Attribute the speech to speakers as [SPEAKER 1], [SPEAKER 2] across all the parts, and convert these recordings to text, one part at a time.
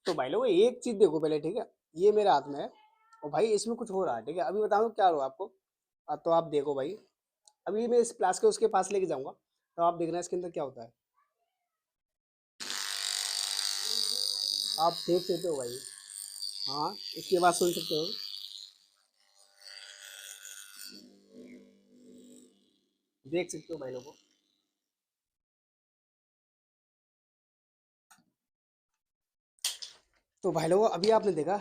[SPEAKER 1] तो भाई लोग एक चीज देखो पहले, ठीक है। ये मेरे हाथ में है और भाई इसमें कुछ हो रहा है, ठीक है। अभी बताऊँ क्या हो रहा है आपको। तो आप देखो भाई, अभी मैं इस प्लास के उसके पास लेके जाऊंगा, तो आप देखना इसके अंदर क्या होता है। आप देख सकते हो भाई। हाँ, इसकी आवाज सुन सकते हो। देख सकते हो भाई लोगों। तो भाई लोगों अभी आपने देखा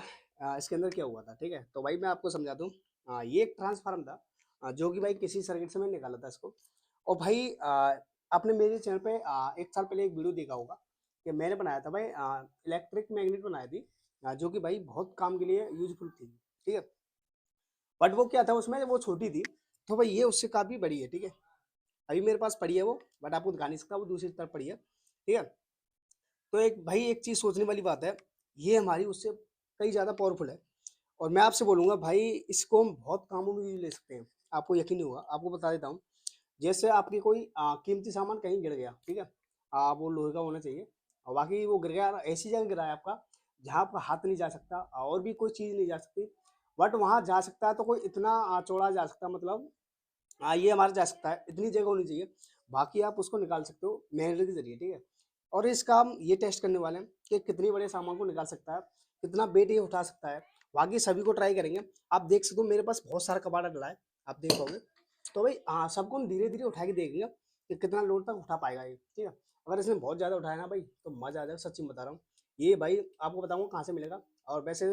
[SPEAKER 1] इसके अंदर क्या हुआ था, ठीक है। तो भाई मैं आपको समझा दूँ। ये एक ट्रांसफार्म था, जो कि भाई किसी सर्किट से मैंने निकाला था इसको। और भाई आपने मेरे चैनल पे 1 साल पहले एक वीडियो देखा होगा कि मैंने बनाया था भाई, इलेक्ट्रिक मैग्नेट बनाई थी, जो कि भाई बहुत काम के लिए यूजफुल थी, ठीक है। बट वो क्या था उसमें, वो छोटी थी। तो भाई ये उससे काफ़ी बड़ी है, ठीक है। अभी मेरे पास पड़ी है वो, बट आपको दिखा नहीं सकता, वो दूसरी तरफ पड़ी है, ठीक है। तो एक भाई एक चीज़ सोचने वाली बात है, ये हमारी उससे कई ज़्यादा पावरफुल है। और मैं आपसे बोलूँगा भाई, इसको हम बहुत कामों में भी ले सकते हैं। आपको यकीन नहीं होगा, आपको बता देता हूँ। जैसे आपकी कोई कीमती सामान कहीं गिर गया, ठीक है। वो लोहे का होना चाहिए, और बाकी वो गिर गया ऐसी जगह गिरा है आपका, जहाँ आपका हाथ नहीं जा सकता और भी कोई चीज़ नहीं जा सकती। बट वहाँ जा सकता है तो कोई इतना चौड़ा जा सकता है, मतलब ये हमारा जा सकता है, इतनी जगह होनी चाहिए। बाकी आप उसको निकाल सकते हो मैनुअल के जरिए, ठीक है। और इसका हम ये टेस्ट करने वाले हैं कि कितनी बड़े सामान को निकाल सकता है, कितना वेट ये उठा सकता है। बाकी सभी को ट्राई करेंगे। आप देख सकते हो मेरे पास बहुत सारा कबाड़ा डला है, आप देख पाओगे। तो भाई हाँ, सबको हम धीरे धीरे उठा के देखेंगे कि कितना लोड तक उठा पाएगा ये, ठीक है। अगर इसने बहुत ज़्यादा उठाया ना भाई, तो मज़ा आ जाएगा, सच्ची में बता रहा हूँ। ये भाई आपको बताऊंगा कहाँ से मिलेगा। और वैसे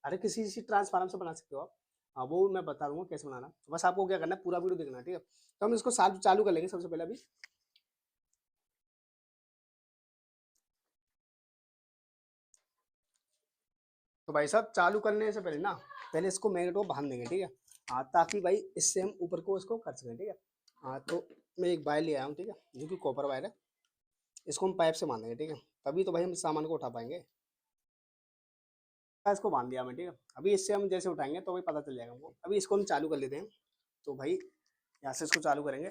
[SPEAKER 1] अरे किसी चीज़ ट्रांसफार्मर से बना सकते हो आप। हाँ, वो मैं बता दूंगा कैसे बनाना। तो बस आपको क्या करना है, पूरा वीडियो देखना है, ठीक है। तो हम इसको चालू चालू कर लेंगे सबसे पहले अभी। तो भाई साहब चालू करने से पहले ना, पहले इसको मैग्नेट को बांध देंगे, ठीक है। हाँ, ताकि भाई इससे हम ऊपर को इसको कर सकें, ठीक है। हाँ, तो मैं एक वायर ले आया हूँ, ठीक है, जो कि कॉपर वायर है। इसको हम पाइप से बांधेंगे, ठीक है। तभी तो भाई हम इस सामान को उठा पाएंगे। इसको बांध दिया मैं, ठीक है। अभी इससे हम जैसे उठाएंगे तो भाई पता चल जाएगा हमको। अभी इसको हम चालू कर लेते हैं। तो भाई यहाँ से इसको चालू करेंगे।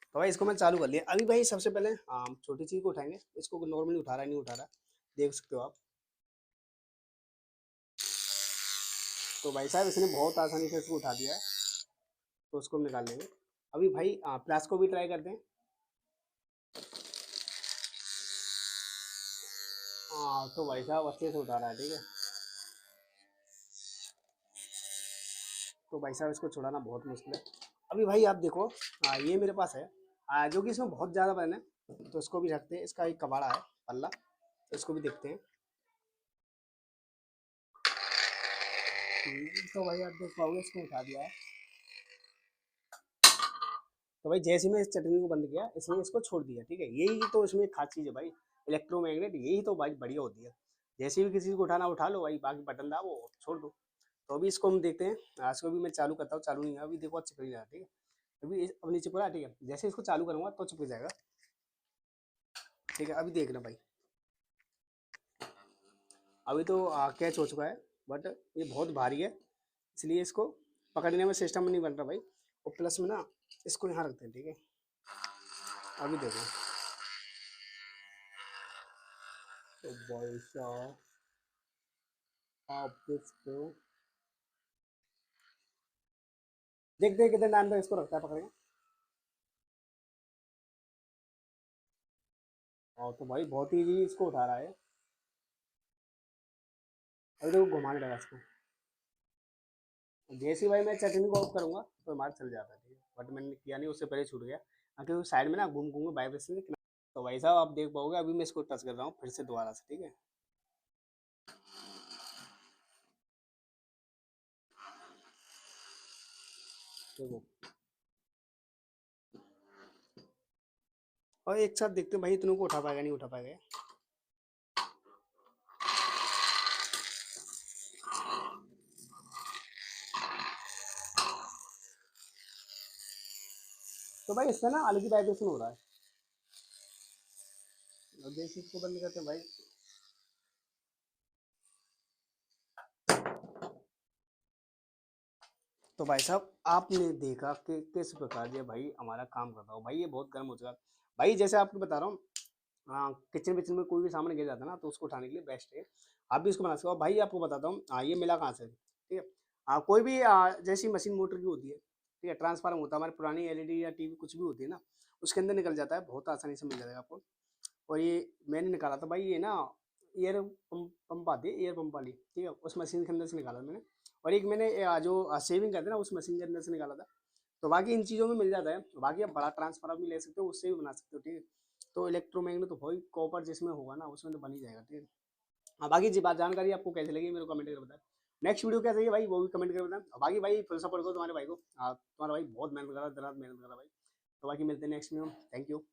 [SPEAKER 1] तो भाई इसको मैं चालू कर लिया। अभी भाई सबसे पहले हम छोटी चीज़ को उठाएंगे। इसको नॉर्मली उठा रहा है, नहीं उठा रहा, देख सकते हो आप। तो भाई साहब इसने बहुत आसानी से इसको उठा दिया है। तो उसको हम निकाल लेंगे। अभी भाई प्लास को भी ट्राई करते हैं। हाँ, तो भाई साहब अच्छे से उठा रहा है, ठीक है। तो भाई साहब इसको छुड़ाना बहुत मुश्किल है। अभी भाई आप देखो, ये मेरे पास है, जो कि इसमें बहुत ज़्यादा वजन है। तो इसको भी रखते हैं, इसका एक कबाड़ा है, पल्ला। तो इसको भी देखते हैं। तो भाई आप देख पाओगे इसको उठा दिया है। तो भाई जैसे ही मैं इस चटनी को बंद किया, इसने इसको छोड़ दिया, ठीक है। यही तो इसमें खास चीज़ है भाई, इलेक्ट्रोमैग्नेट, यही तो भाई बढ़िया होती है। जैसे भी किसी चीज़ को उठाना उठा लो भाई, बाकी बटन दाबो छोड़ दो। तो अभी इसको हम देखते हैं। इसको भी मैं चालू करता हूँ, चालू नहीं है अभी, देखो चिपक रहा है, ठीक है। अभी अब नीचे पूरा, ठीक है। जैसे इसको चालू करूँगा तो चिपक जाएगा, ठीक है। अभी देखना भाई, अभी तो कैच हो चुका है। बट ये बहुत भारी है, इसलिए इसको पकड़ने में सिस्टम नहीं बन रहा भाई। और प्लस में ना, इसको यहाँ रखते हैं, ठीक है। अभी देखो। तो भाई साहब आप देख सकते हो, देखते हैं कितने टाइम तक इसको रखता है पकड़ के। और तो भाई बहुत ईजी इसको उठा रहा है। अभी देखो घुमाने लगा इसको। जैसे ही भाई मैं चटनी को ऑफ करूंगा तो हमारा चल जाता है, ठीक है। बट मैंने किया नहीं, उससे पहले छूट गया, क्योंकि साइड में ना घूम घूम वाइब्रेशन। तो भाई साहब आप देख पाओगे, अभी मैं इसको टच कर रहा हूँ फिर से दोबारा से, ठीक है। देखो, और एक साथ देखते हैं भाई इतनों को उठा पाएगा नहीं उठा पाएगा। तो भाई इससे ना अलग ही वाइब्रेशन हो रहा है। और जैसे इसको बंद करते हैं भाई। तो भाई साहब आपने देखा कि किस प्रकार ये भाई हमारा काम कर रहा हो भाई, ये बहुत गर्म हो चुका है। भाई जैसे आपको बता रहा हूँ, किचन विचन में कोई भी सामान गिर जाता है ना, तो उसको उठाने के लिए बेस्ट है। आप भी इसको बना सकते हो। भाई आपको बताता हूँ ये मिला कहाँ से, ठीक है। कोई भी जैसी मशीन मोटर की होती है, ठीक है, ट्रांसफार्मर होता है, हमारी पुरानी एलईडी या टीवी कुछ भी होती है ना, उसके अंदर निकल जाता है, बहुत आसानी से मिल जाएगा आपको। और ये मैंने निकाला था भाई, ये ना एयर पंप आती है, एयर पंप वाली, ठीक है, उस मशीन के अंदर से निकाला था मैंने। और एक मैंने जो सेविंग करते हैं ना, उस मशीन के अंदर से निकाला था। तो बाकी इन चीज़ों में मिल जाता है। तो बाकी आप बड़ा ट्रांसफार्मर भी ले सकते हो, उससे भी बना सकते हो, ठीक है। तो इलेक्ट्रोमैग्नेट तो भाई कॉपर जिसमें होगा ना, उसमें तो बन ही जाएगा, ठीक है। हाँ, बाकी जी बात जानकारी आपको कैसी लगी मेरे को कमेंट करके बताएं। नेक्स्ट वीडियो क्या चाहिए भाई, वो भी कमेंट करके बताएं। और बाकी भाई फुल सपोर्ट करो तुम्हारे भाई को, तुम्हारा भाई बहुत मेहनत कर रहा है, दिन रात मेहनत कर रहा है भाई। तो बाकी मिलते हैं नेक्स्ट वीडियो में। Thank you.